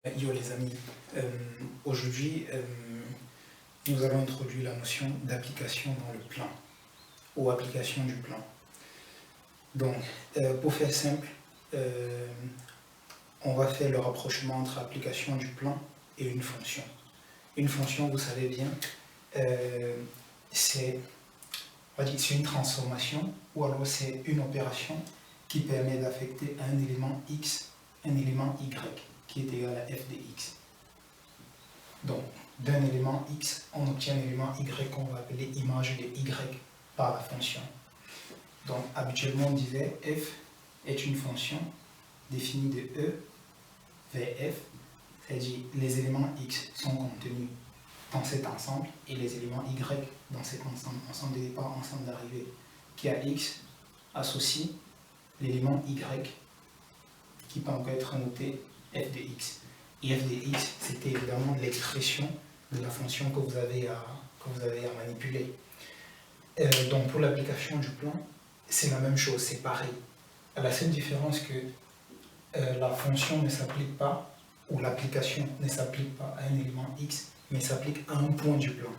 Yo les amis, aujourd'hui nous allons introduire la notion d'application dans le plan ou application du plan. Donc pour faire simple, on va faire le rapprochement entre application du plan et une fonction. Une fonction, vous savez bien, c'est une transformation ou alors c'est une opération qui permet d'affecter un élément x, un élément y, qui est égal à f de x. Donc, d'un élément x, on obtient un élément y qu'on va appeler image de y par la fonction. Donc, habituellement, on disait f est une fonction définie de e vers f, c'est-à-dire les éléments x sont contenus dans cet ensemble et les éléments y dans cet ensemble de départ, ensemble d'arrivée, qui a x associe l'élément y qui peut encore être noté f de x. Et f de x, c'était évidemment l'expression de la fonction que vous avez à manipuler. Donc pour l'application du plan, c'est la même chose, c'est pareil. La seule différence que la fonction ne s'applique pas, ou l'application ne s'applique pas à un élément x, mais s'applique à un point du plan.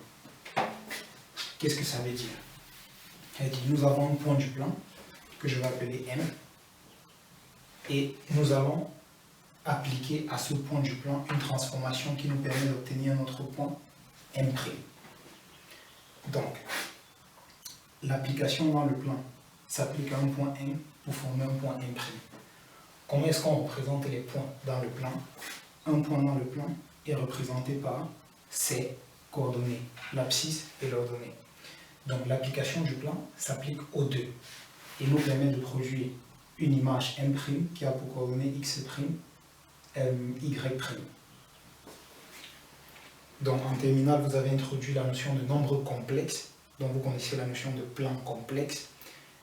Qu'est-ce que ça veut dire? Nous avons un point du plan que je vais appeler M, et nous allons appliquer à ce point du plan une transformation qui nous permet d'obtenir notre point M'. Donc, l'application dans le plan s'applique à un point M pour former un point M'. Comment est-ce qu'on représente les points dans le plan? Un point dans le plan est représenté par ses coordonnées, l'abscisse et l'ordonnée. Donc, l'application du plan s'applique aux deux et nous permet de produire une image M' qui a pour coordonnées x', y'. Donc en terminale, vous avez introduit la notion de nombre complexe, donc vous connaissez la notion de plan complexe.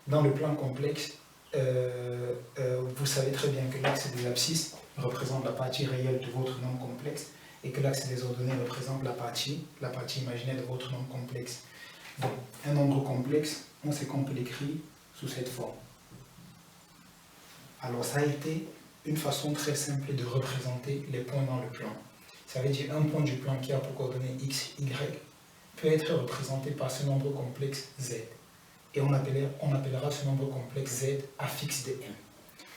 Dans le plan complexe, vous savez très bien que l'axe des abscisses représente la partie réelle de votre nombre complexe et que l'axe des ordonnées représente la partie imaginaire de votre nombre complexe. Donc un nombre complexe, on sait qu'on peut l'écrire sous cette forme. Alors ça a été une façon très simple de représenter les points dans le plan. Ça veut dire un point du plan qui a pour coordonnées x, y peut être représenté par ce nombre complexe z. Et on appellera ce nombre complexe z affixe de m.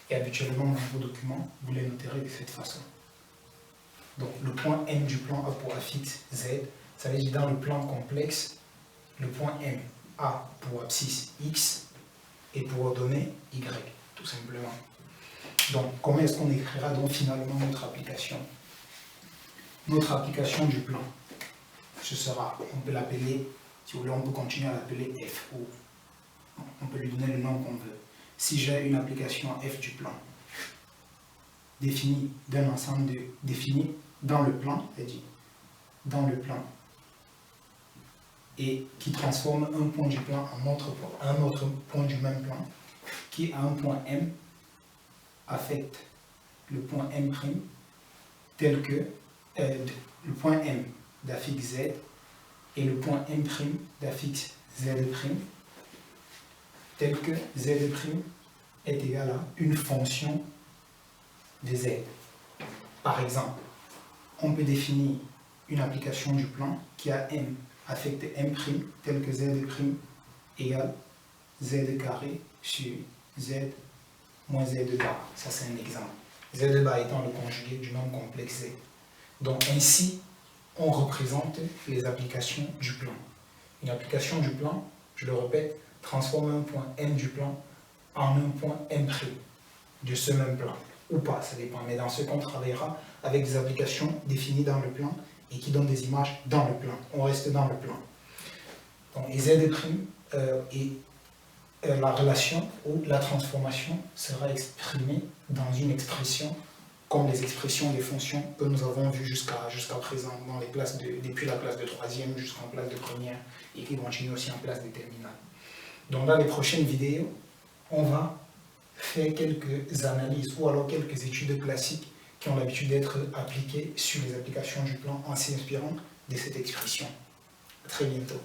Et habituellement dans vos documents, vous les noterez de cette façon. Donc le point m du plan a pour affixe z. Ça veut dire dans le plan complexe, le point m a pour abscisse x et pour ordonnée y, tout simplement. Donc, comment est-ce qu'on écrira donc finalement notre application? Notre application du plan, ce sera, on peut l'appeler, si vous voulez, on peut continuer à l'appeler f, ou on peut lui donner le nom qu'on veut. Si j'ai une application f du plan, définie d'un ensemble défini dans le plan, c'est-à-dire dans le plan, et qui transforme un point du plan en un autre point du même plan, qui a un point M, affecte le point M' tel que le point M d'affixe Z et le point M' d'affixe Z' tel que Z' est égal à une fonction de Z. Par exemple, on peut définir une application du plan qui a M affecte M' tel que Z' égale Z carré sur Z moins Z bar. Ça, c'est un exemple. Z bar étant le conjugué du nombre complexe Z. Donc, ainsi, on représente les applications du plan. Une application du plan, je le répète, transforme un point M du plan en un point M' de ce même plan. Ou pas, ça dépend. Mais dans ce cas, on travaillera avec des applications définies dans le plan et qui donnent des images dans le plan. On reste dans le plan. Donc, les Z' et la relation ou la transformation sera exprimée dans une expression comme les expressions des fonctions que nous avons vues jusqu'à présent dans les classes depuis la classe de 3e jusqu'en classe de première et qui continuent aussi en classe de terminale. Donc dans les prochaines vidéos, on va faire quelques analyses ou alors quelques études classiques qui ont l'habitude d'être appliquées sur les applications du plan en s'inspirant de cette expression. À très bientôt.